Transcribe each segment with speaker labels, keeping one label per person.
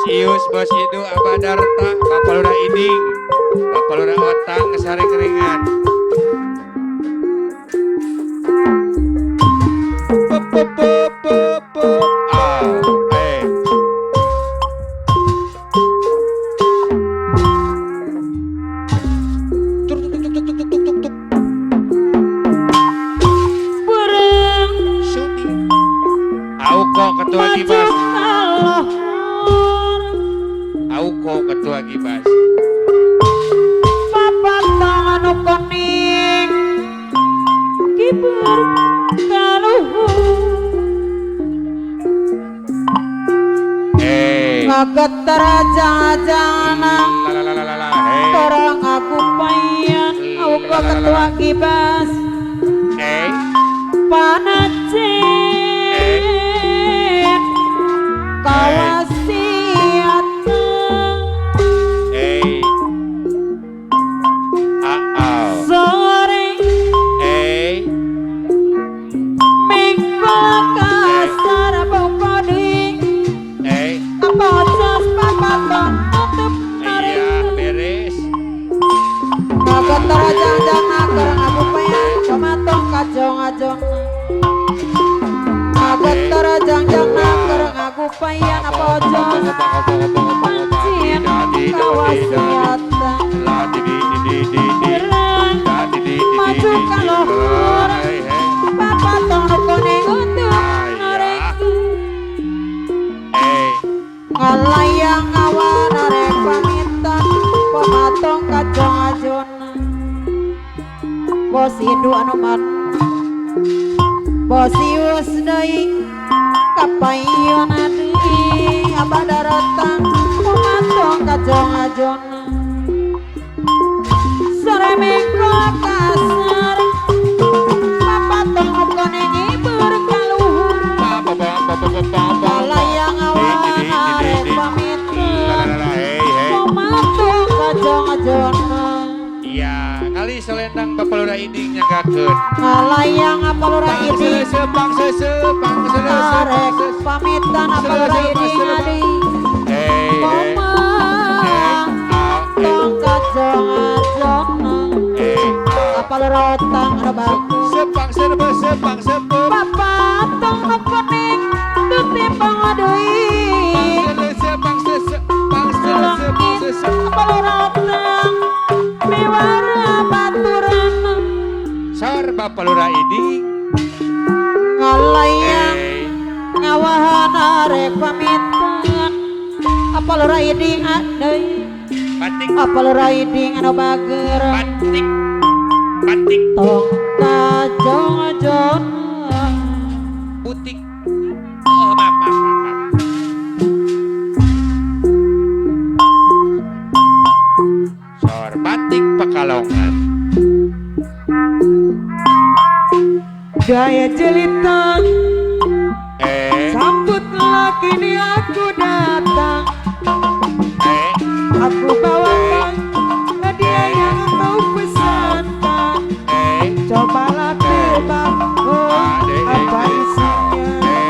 Speaker 1: Ius bos itu abadarta bapalura iding bapalura otang kesari keringan pop pop pop pop pop tuk tuk tuk tuk tuk tuk tuk tuk
Speaker 2: Bareng
Speaker 1: Suni Auko ketua Gibas Auko ketua Gibas
Speaker 2: papat tangan kuning kibar kaluhur ngageter aja-ajana orang aku payan Auko ketua Gibas panacen kawasiat sore minggu kasar bukodi kepocos papaton tutup
Speaker 1: iya beres
Speaker 2: ngageter aja-ajana orang aku payan comatong kajong-ajong ngageter aja-ajana orang aku payan apojos pancin kawasiat maju kaluhur papatong kuning untuk nareku ngalayang awan arek pamitan pematong kajong ajona bos hidu anu man bos ius deui kapayun deui abadaratang pematong kajong ajona sore minggu kasar papatong kuning berkaluhur ngalayang awan arek pamitan pematong kajong ajona
Speaker 1: iya kali selendang bapalura iding nyanggakeun
Speaker 2: ngalayang apalura iding
Speaker 1: sepang sesepang
Speaker 2: arek pamitan apalura iding adi pematong kajong ajona apalura otang anu bagus
Speaker 1: sepang sepang
Speaker 2: papatong kuning tutimbang deui
Speaker 1: sepang sepang
Speaker 2: apalura otang miwara baturan
Speaker 1: sar bapalura iding
Speaker 2: ngalayang ngawahan arek pamitan apalura iding deui
Speaker 1: batik
Speaker 2: apalura iding anu bager
Speaker 1: batik
Speaker 2: tong kajong ajona
Speaker 1: butik maaf sor batik Pekalongan
Speaker 2: gaya jelita sambutlah kini aku datang aku bawakan hadiah yang kau pesankan cobalah tebak apa isinya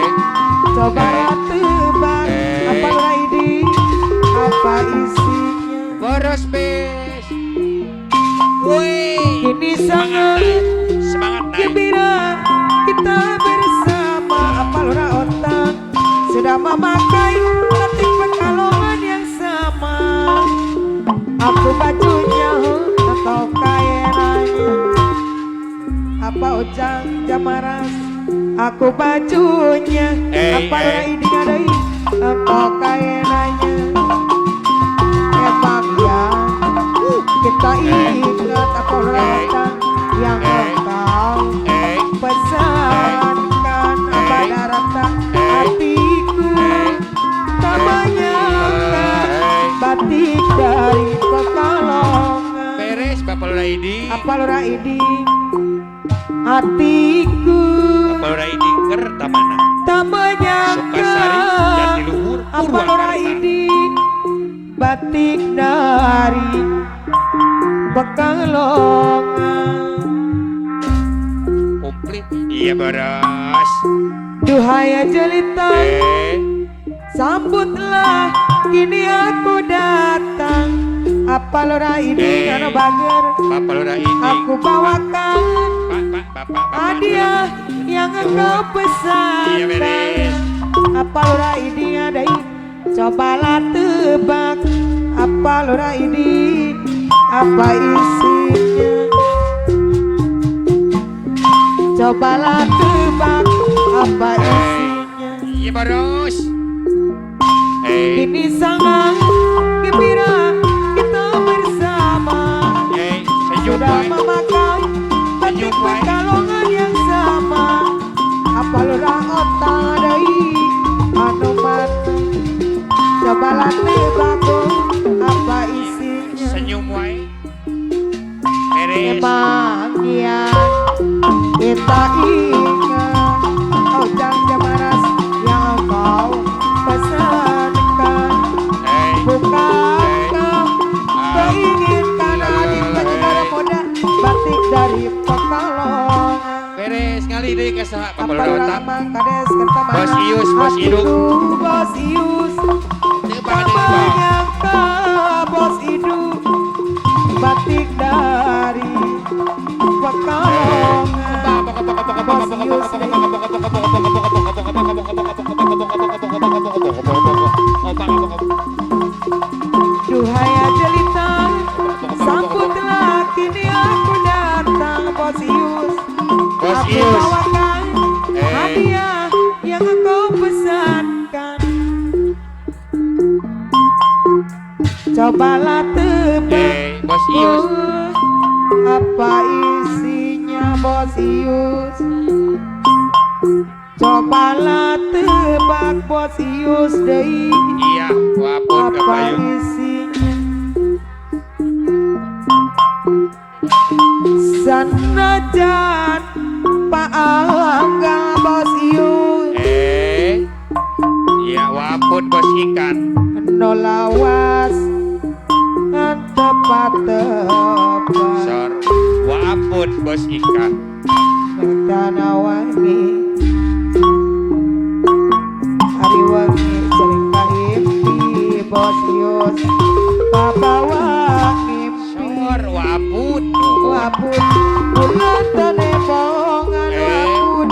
Speaker 2: cobalah tebak apa lagi apa isinya
Speaker 1: boros bes woi
Speaker 2: ini sangat
Speaker 1: semangat naik
Speaker 2: gembira kita bersama apalura otak sudah memakai batik Pekalongan yang sama aku bajunya atau kainannya apa ujang jamaras aku bajunya apalura iding adai atau kainannya emang ya kita ingat apalura otak yang engkau pesankan pada rata hatiku tak banyak batik dari Pekalongan
Speaker 1: beres bapalura iding
Speaker 2: apalura iding hatiku
Speaker 1: bapalura iding ker tamana
Speaker 2: tak menyangka
Speaker 1: Sukasari Jatiluhur
Speaker 2: apalura iding batik dari Pekalongan
Speaker 1: komplit iya boros
Speaker 2: duhai jelita sambutlah kini aku datang. Apa lora ini anu bager?
Speaker 1: Bapak lura ini.
Speaker 2: Aku bawakan
Speaker 1: Bapak.
Speaker 2: hadiah yang engkau pesan.
Speaker 1: Iya beres.
Speaker 2: Apa lora ini ada? Cobalah tebak. Apa lora ini? Apa isinya? Cobalah tebak. Apa isinya?
Speaker 1: Iya boros.
Speaker 2: Ini sangat gembira kita bersama.
Speaker 1: Senyum
Speaker 2: Sudah
Speaker 1: baik.
Speaker 2: memakai batik pekalongan yang sama. Apa lurah otak dari anu mana? Cobalah tebak apa isinya.
Speaker 1: Senyum wae. Beres.
Speaker 2: Emang yang kita ingat ojang jamaras yang kau pesankan. Bukankah kau inginkan adik penjara muda batik dari Pekalongan?
Speaker 1: Beres ngali deui ka saha Bapak
Speaker 2: Apa
Speaker 1: lura otak.
Speaker 2: lama kades kertama
Speaker 1: Bos Ius, Bos Idu.
Speaker 2: Bos Ius
Speaker 1: Tebak.
Speaker 2: menyangka Bos Idu batik dari Pekalongan. Bos Ius duhai ajelita sambutlah kini aku datang. Bos Ius
Speaker 1: Bos
Speaker 2: aku
Speaker 1: Ius.
Speaker 2: bawakan hadiah yang engkau pesankan. Cobalah tebak
Speaker 1: Bos Ius.
Speaker 2: apa isinya. Bos Ius cobalah tebak. Bos Ius deui
Speaker 1: Iya, wapun
Speaker 2: apa
Speaker 1: kapayu.
Speaker 2: isinya. Sanajan Pak Angga Bos Ius
Speaker 1: Iya, wapun bos ikan.
Speaker 2: nolawas tepat-tepat
Speaker 1: Sor, wapun bos ikan.
Speaker 2: Tanawani hari wangi sering kaimpi. Bos Ius bawa ngimpi.
Speaker 1: Sor, wapun.
Speaker 2: Wapun bulan tane bongan wapun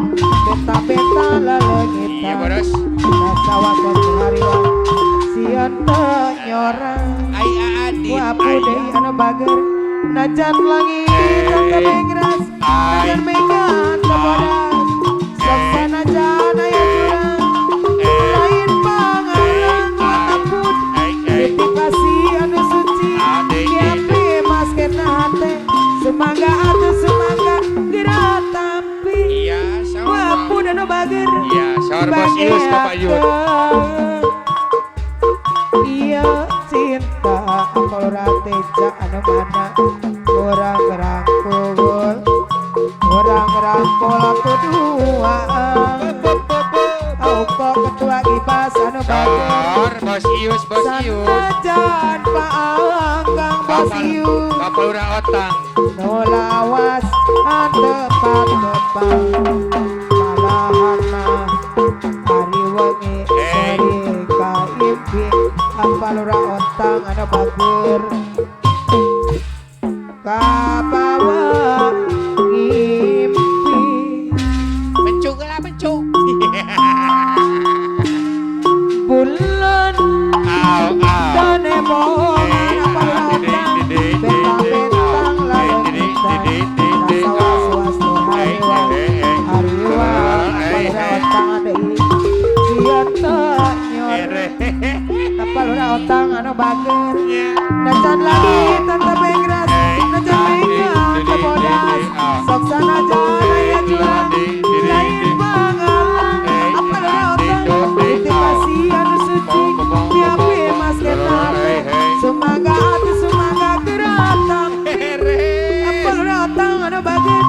Speaker 2: beta-beta lalengita.
Speaker 1: Iya boros.
Speaker 2: Sawasan hariwan sian nyorang.
Speaker 1: Ai adit.
Speaker 2: Wapun deui anu bager najan langit tangga bengras najan megan kabodas saksana jana ya jurang lain pangarang watapun ditipasi anu suci kiapi mas kena hate semangga atu semangga gerak tampi.
Speaker 1: Iya, sor.
Speaker 2: Wapun anu bager
Speaker 1: Iya, sor bos Ius Bapak Yud.
Speaker 2: iya cinta kalau rateja anu mana orang ngerangkul aku dua au kok ketua ibas anu bager
Speaker 1: Sor, bos Ius.
Speaker 2: sanajan paanggang Bos Ius
Speaker 1: Bapak lura otang.
Speaker 2: nolawas tepat-tepat malahana hari wengi sering kaimpi. Apa lura ontang anu bager kabawa ngimpi.
Speaker 1: Mencuk lah mencuk.
Speaker 2: Bulan
Speaker 1: Au.
Speaker 2: dane bongan apa lura ontang bentang-bentang lalu kita rasa was-was tuh hariwan apa lura ontang adei sian nyor. Apa lura ontang anu bager najan lagi tante bengras najan megan kabodas sok sana jana ya jurang lain pangalang. Apa lura ontang ditipasi anu suci nyiapi mas kenate semangga atu semangga gerak tampi. Apa lura ontang anu bager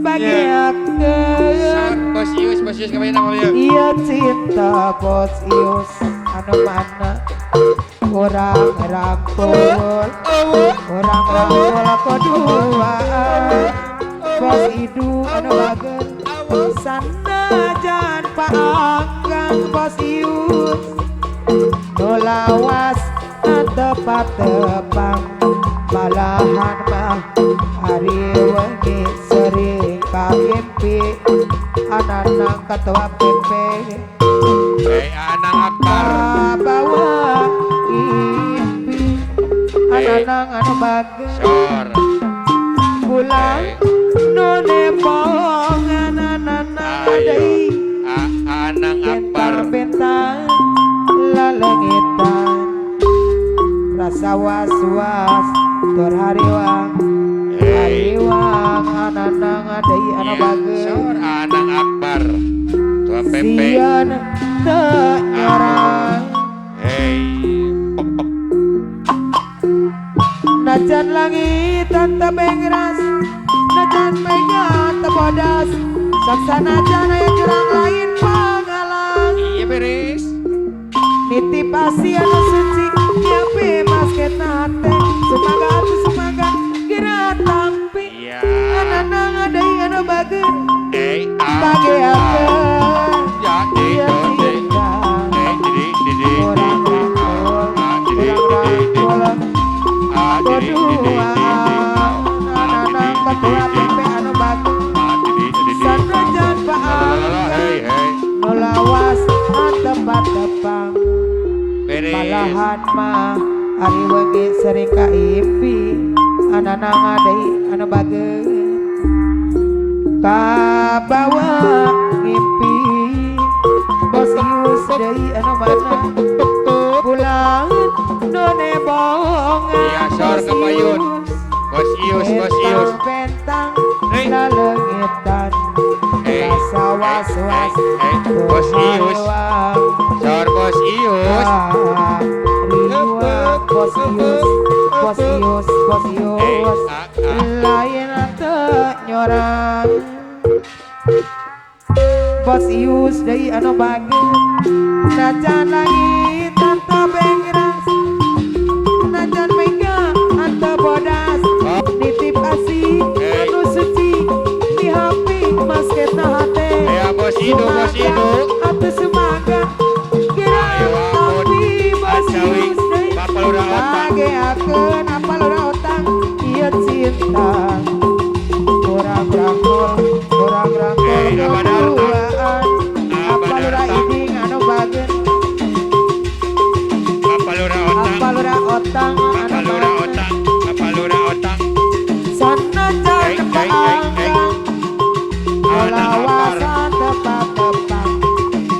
Speaker 2: bagiakeun.
Speaker 1: Bos Ius kemarin apa ya?
Speaker 2: Iya cinta Bos Ius anu mana orang rangkul aku dua. Bos Idu anu bager sanajan paanggang Bos Ius lawas tepat tepang balahan mah hari wengi sering kaimpi anak ketua PP
Speaker 1: Anang Akbar
Speaker 2: bawa impi anak anu bagus
Speaker 1: Sor
Speaker 2: pulang none pongan anak adai
Speaker 1: Anang Akbar
Speaker 2: bentang lalengitan rasa was-was terhariwang hariwang anak adai anak bagus
Speaker 1: Sor Anang Akbar Tua PP
Speaker 2: sian teu nyorang najan langit tante bengras najan mega tebodas saksana jana yang jurang lain pagalang
Speaker 1: Iya beres
Speaker 2: nitip asia anu suci nyape masket nate semoga atuh semoga kira tampi
Speaker 1: Iya
Speaker 2: anang adai anu bageun
Speaker 1: bageakeun
Speaker 2: bageakeun
Speaker 1: jadi
Speaker 2: ieu cinta orang rangkul keduaan anak ketua PP anu bagus sanajan paang nolawas tepat tepang malahan mah ari wengi sering kaimpi anak adai anu bageun kabawa ngimpi bos ius deui anu mana pulang none bongan
Speaker 1: Iya, sor kepayun. Bos Ius
Speaker 2: bentang lalengitan rasa was-was
Speaker 1: Bos Ius Sor Bos Ius
Speaker 2: riwang bos Ius lain teu nyorang bos Ius deui anu bageun najan langit tante bengras najan mega ante bodas nitip asih anu suci di hapi masketna hate
Speaker 1: Bos Idu
Speaker 2: atuh semoga kira tapi bos Ius deui
Speaker 1: Bapalura Otang
Speaker 2: bageakeun apalura otang ieu cinta kurang rangkul keduaan apalura iding anu bageun apalura otang anu bageun sanajan paanggang lawasan tepat tepang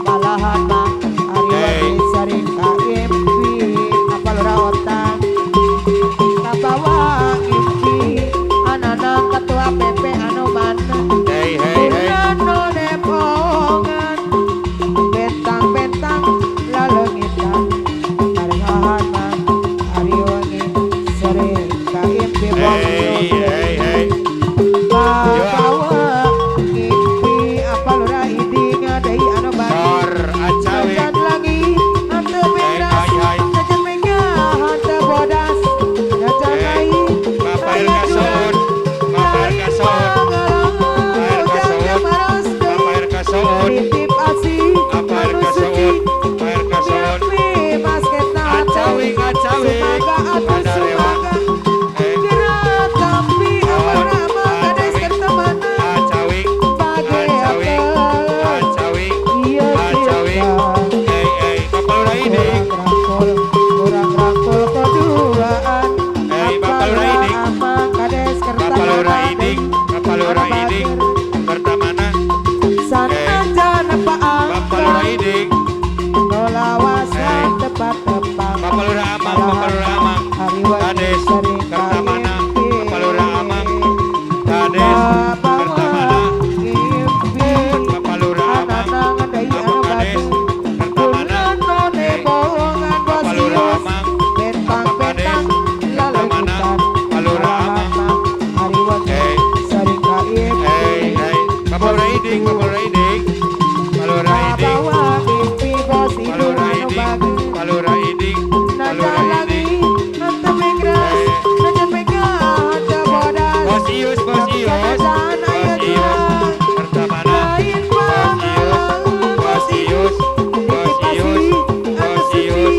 Speaker 2: balahan mah ari wengi sering kaimpi apalura otang kabawa impi anak ketua PP anu mana none pongan bentang lalengitan balahan mah ari wengi sering kaimpi kabawa ngimpi apalura iding adai anu bagus najan lagi hante beras najan mega hante bodas najan lain
Speaker 1: Bapair kasoon
Speaker 2: nitip asih anu suci nyapi masketna
Speaker 1: Acawing
Speaker 2: semoga atuh semoga kira tapi apalura mah kades kertemana bageakeun ieu cinta kurang rangkul keduaan apalura amang kades kertemana
Speaker 1: Bapalura Iding Pertamana
Speaker 2: sanajan paanggang
Speaker 1: Bapalura Iding
Speaker 2: nolawasan tepat tepang
Speaker 1: Bapalura Amang
Speaker 2: hari wengi
Speaker 1: Kades
Speaker 2: sering
Speaker 1: Pertamana
Speaker 2: kaimpi
Speaker 1: Bapalura Amang Kades Pertamana
Speaker 2: ngimpi
Speaker 1: Bapalura Amang
Speaker 2: anak adai anu
Speaker 1: Kades
Speaker 2: bagus
Speaker 1: Pertamana
Speaker 2: none bohongan bos
Speaker 1: Bapalura
Speaker 2: Ius
Speaker 1: Amang
Speaker 2: bentang lalengitan
Speaker 1: Bapalura Amang
Speaker 2: hari wengi sering kaimpi
Speaker 1: Bapalura Iding Bapalura Iding
Speaker 2: bawa mimpi bos Idu anu bagus
Speaker 1: Bapalura Iding
Speaker 2: najan lagi hante bengras najan mega hante bodas
Speaker 1: Bos Ius
Speaker 2: sanajan aya jurang
Speaker 1: Pertamana
Speaker 2: lain pagalang
Speaker 1: Bos Ius
Speaker 2: nitip asih anu suci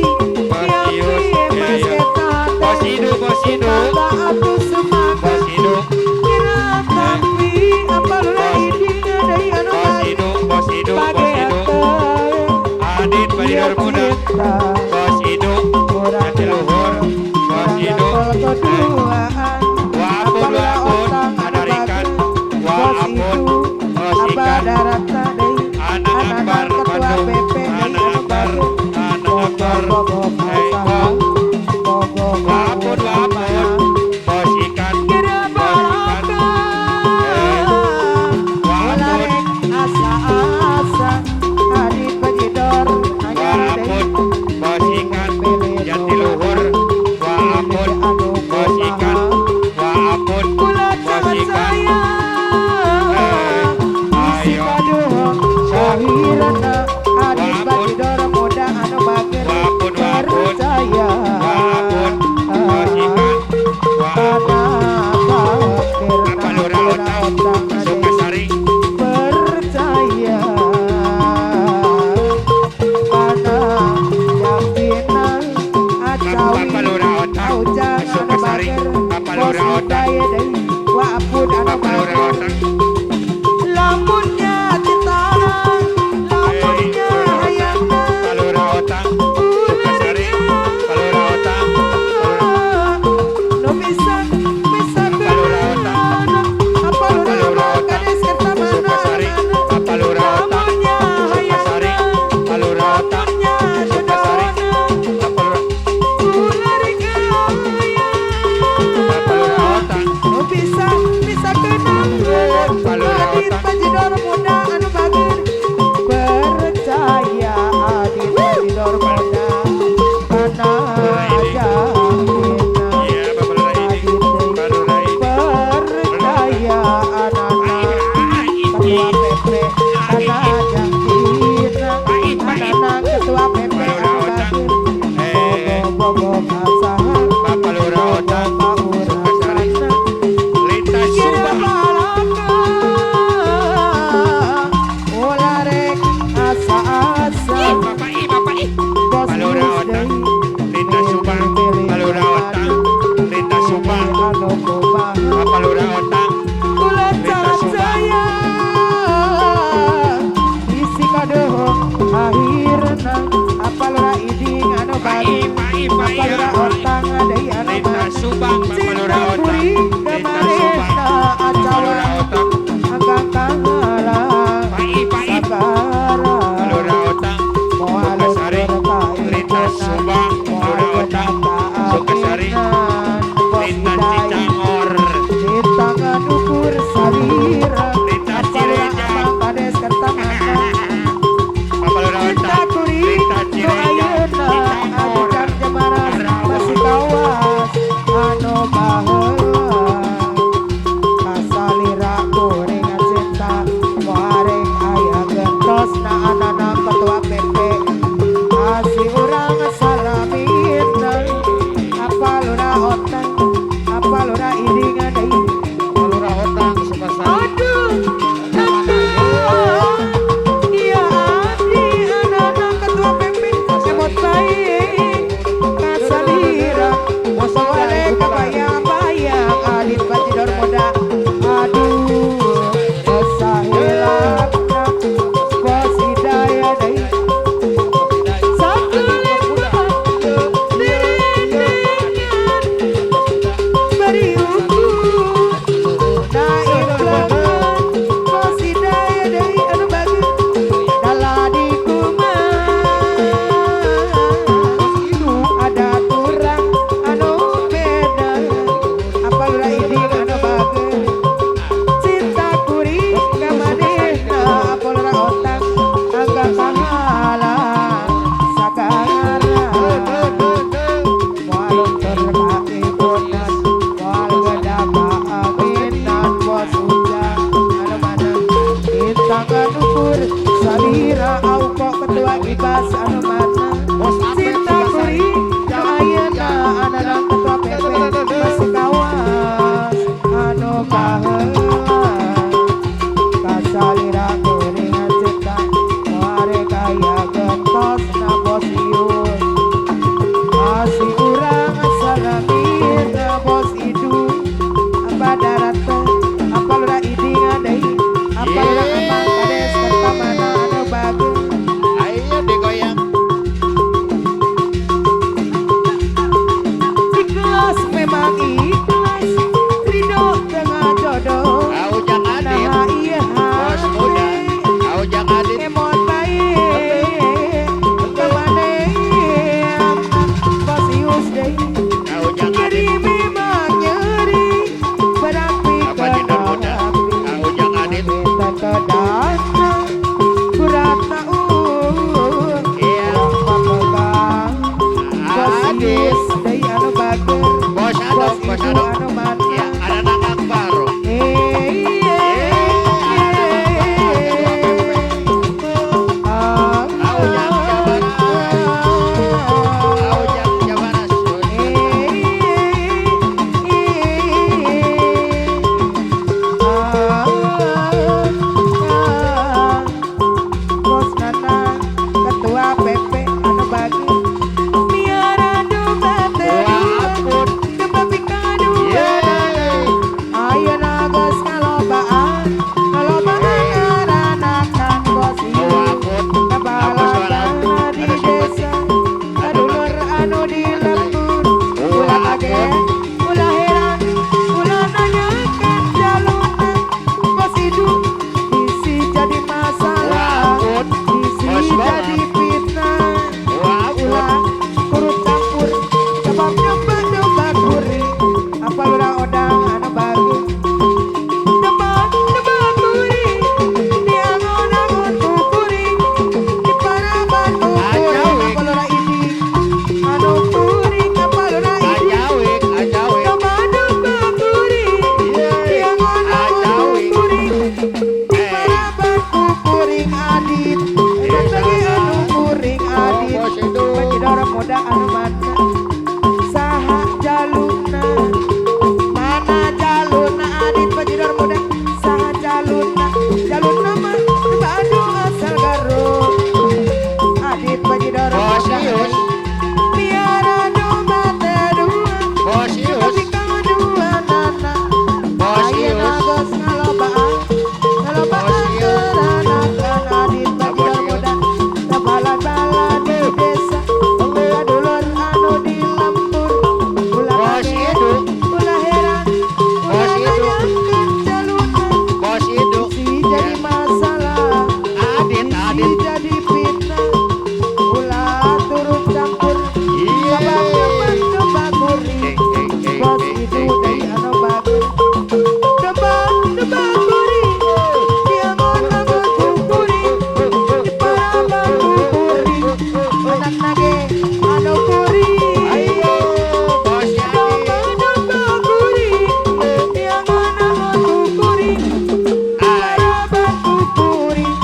Speaker 1: tidur muda, bos hidup, jati luhur, bos hidup, wapun adarikan, wapun bos ikan, anak akbar Bandung, anak akbar, wapun bos ikan, wapun bos ikan, jati luhur, wapun bos ikan, wapun bos ikan, ayo.
Speaker 2: Syahirana hadis badidor muda anu bagir percaya
Speaker 1: wapun bos ikan, wapun Kapalura Otang Sukasari
Speaker 2: percaya pada bos
Speaker 3: ibu
Speaker 2: anu.
Speaker 3: anu mana
Speaker 2: Ya, ada nakak baru. Aujang Jabara
Speaker 3: Bos Nana ketua PP anu bagi miara domba
Speaker 2: Wapun.
Speaker 3: domba pika dua ayeuna bos ngalobaan ngaranakan bos ieu
Speaker 2: Wapun.
Speaker 3: kabalatan di desa kadulur anu di lembur ulah kaget ulah heran ulah nanyakan jaluna bos hidup isi jadi masalah
Speaker 2: Wapun.
Speaker 3: isi
Speaker 2: Bos
Speaker 3: jadi fitnah
Speaker 2: Wapun.
Speaker 3: ulah turut campur sebab domba kuring apa lurah odang anu bagus domba kuring diangon-angon ku kuring di paraban ku kuring apa lurah ini anu kuring apa lurah ini
Speaker 2: Ajawik, ajawik.
Speaker 3: domba kuring diangon-angon ku kuring di paraban ku kuring adit dan bagi anu kuring adit
Speaker 2: Bos itu.
Speaker 3: bagi dorong muda anu mana saha jaluna mana jaluna adit bagi dorong muda saha jaluna mah Bandung asal Garut adit bagi dorong
Speaker 2: Bos
Speaker 3: muda
Speaker 2: Ius.
Speaker 3: miara domba terdua
Speaker 2: Bos Ius.
Speaker 3: tapi kau dua nana
Speaker 2: Bos
Speaker 3: ayeuna
Speaker 2: Ius.
Speaker 3: geus ngalobaan
Speaker 2: Bos Ius.
Speaker 3: keranakan adit bagi
Speaker 2: Bos
Speaker 3: dorong
Speaker 2: Ius.
Speaker 3: muda tabalan-balan di desa kadulur anu di lembur ulah
Speaker 2: Bos
Speaker 3: kaget
Speaker 2: Idu.
Speaker 3: ulah heran ulah
Speaker 2: Bos Idu.
Speaker 3: nanyakan jaluna
Speaker 2: Bos itu.
Speaker 3: si jadi masalah
Speaker 2: Adit,
Speaker 3: si
Speaker 2: adit.
Speaker 3: jadi fitnah ulah turut campur
Speaker 2: Iya.
Speaker 3: sabab domba kuring bos itu dari anu bagus domba kuring diangon-angon ku kuring di paraban ku kuring anak nage anu kuring
Speaker 2: Ayo, Bos
Speaker 3: domba
Speaker 2: Yadi.
Speaker 3: kuring diangon-angon ku kuring paraban ku kuring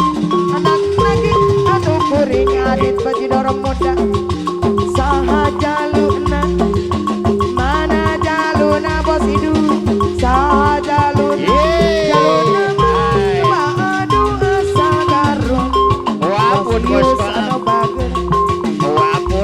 Speaker 3: anak nage anu kuring adit bagi dorong muda saha jaluna mana jaluna bos hidu saha jaluna jaluna mah adu asal Garut
Speaker 2: Wapun,
Speaker 3: bos
Speaker 2: Bos
Speaker 3: Ius anu
Speaker 2: Bang.
Speaker 3: bagus
Speaker 2: Wapun.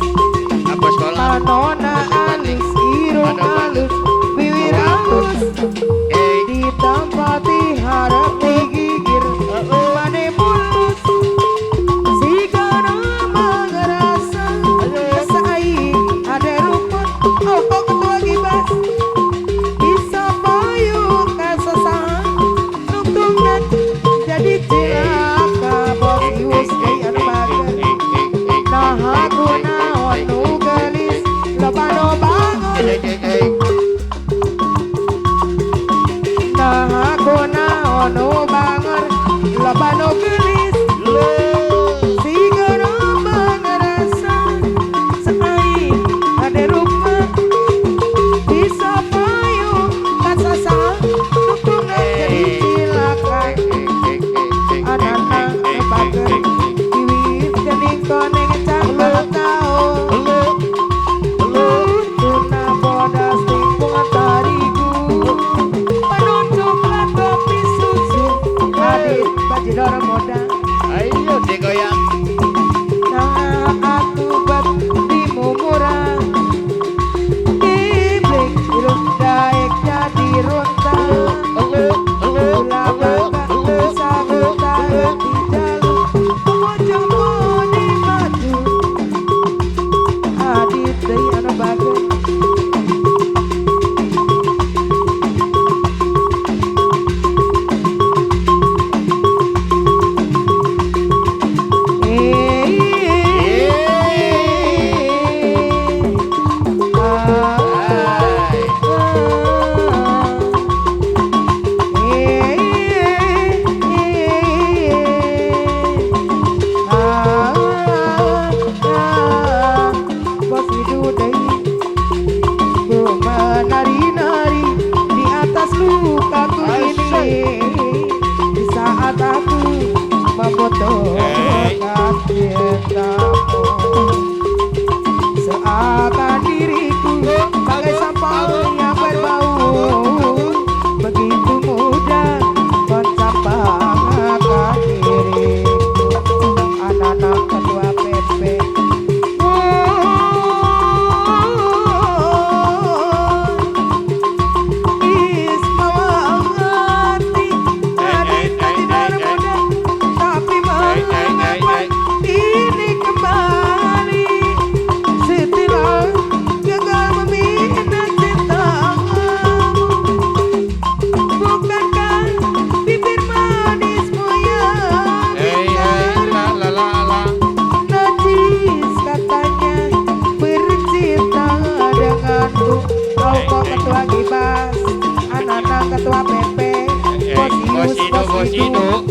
Speaker 1: Iduk.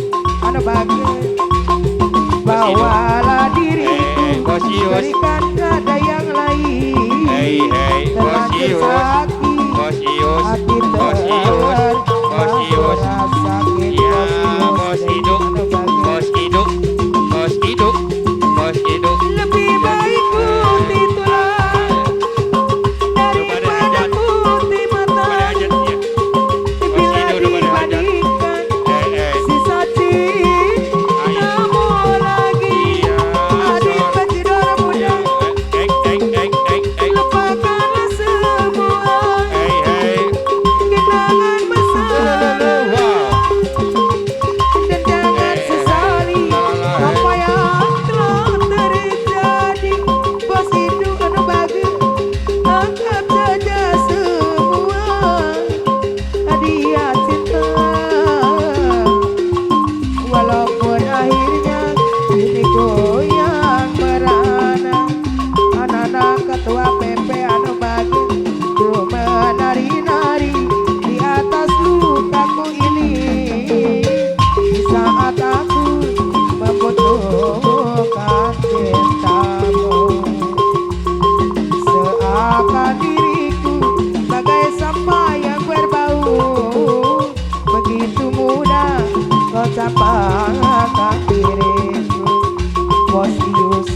Speaker 3: anu bagus bawalah diri
Speaker 1: Bos Ius.
Speaker 3: berikan kepada yang lain
Speaker 1: Hei, Bos
Speaker 3: terlanjur
Speaker 1: Ius.
Speaker 3: sakit
Speaker 1: Bos Ius.
Speaker 3: hati
Speaker 1: Bos Ius. Bos Ius.
Speaker 3: sakit
Speaker 1: Ya, Bos Iduk.
Speaker 3: anu bagus
Speaker 1: Bos Iduk. Bos Iduk. Bos Iduk.
Speaker 3: lebih baik putih tulang daripada putih mata
Speaker 1: Pada hajat ya. Bos
Speaker 3: bila
Speaker 1: Iduk pada hajat.
Speaker 3: dibandingkan si cinta kamu lagi
Speaker 1: Iya.
Speaker 3: adik pecidor muda lupakanlah semua kenangan masa lalu dan jangan sesali apa yang telah terjadi. Bos itu kan bagus, anggap saja semua hadiah cinta. Walaupun akhirnya ini goyang merana, anak-anak ketua PP anu bagus ku menari-nari di atas lukaku ini. Di saat aku membutuhkan cintamu, seakan diriku bagai sampah yang berbau, begitu mudah kau campakkan diriku. Bos Ius.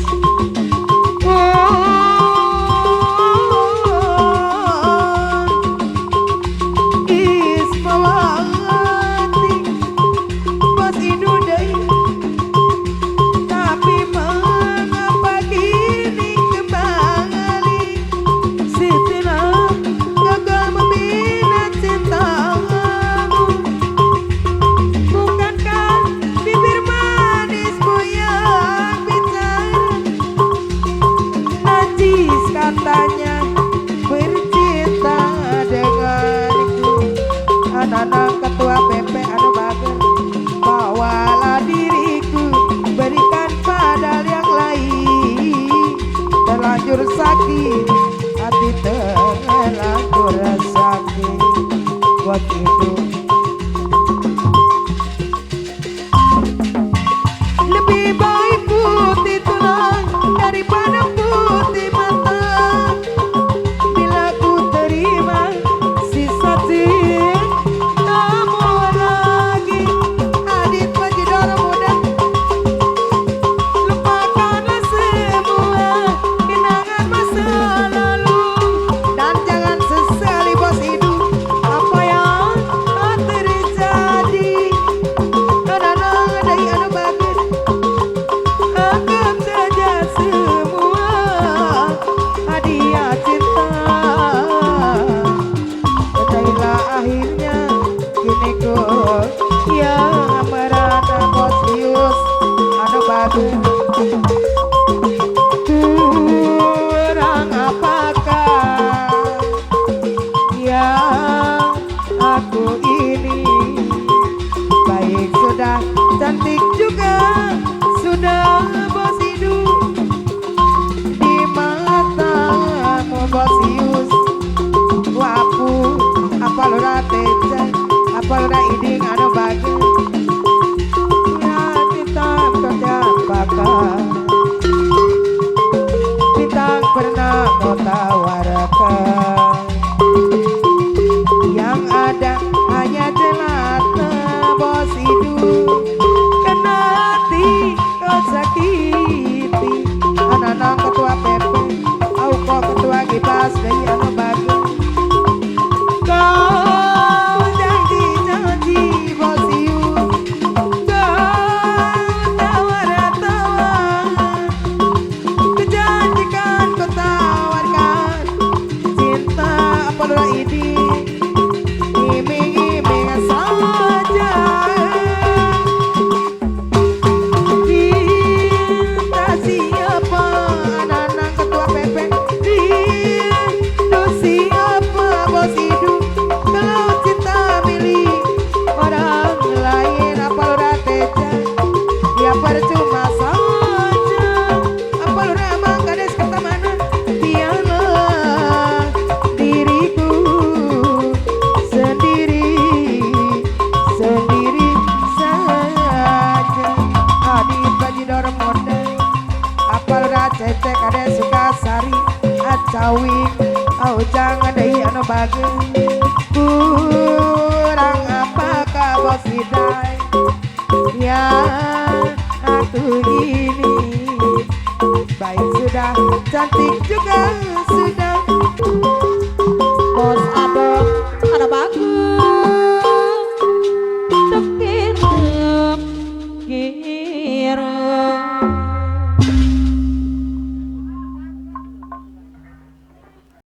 Speaker 3: Ismawati Bos Idu deh, tapi mengapa kini kembali setelah gagal membina cintamu? Bukankah bibir manismu yang bicara najis katanya bercinta denganku? Anak-anak ketua PP anu bagus bawalah diriku berikan pada yang lain terlanjur sakit hati terlanjur sakit buat hidup lebih baik putih tulang daripada putih mata bila ku terima sisa cintamu lagi adik pecidor muda lupakanlah semua kenangan masa lalu dan jangan sesali bos hidup apa yang telah terjadi. Kadang-kadang ada yang bagus anggap saja semua hadiah cinta. Betailah akhirnya kini ku yang merana Bos Ius anu bagus. Kurang apakah yang aku ini? Baik sudah, cantik juga sudah Bos hidup di matamu Bos Ius. Wapu apa lura teja apa lura iding anu bagus ya bintang terjapakah bintang pernah kau tawarkan yang ada hanya jelata Bos hidup karena hati kau sakiti. Anak-anak ketua PP au kau ketua Gibas dari anu bagus kau janji-janji Bos Ius kau tawar-tawar kejanjikan kau tawarkan sawing. Oh jangan deh anu bagus. Kurang apakah bos hidai? Ya aku ini baik sudah, cantik juga sudah.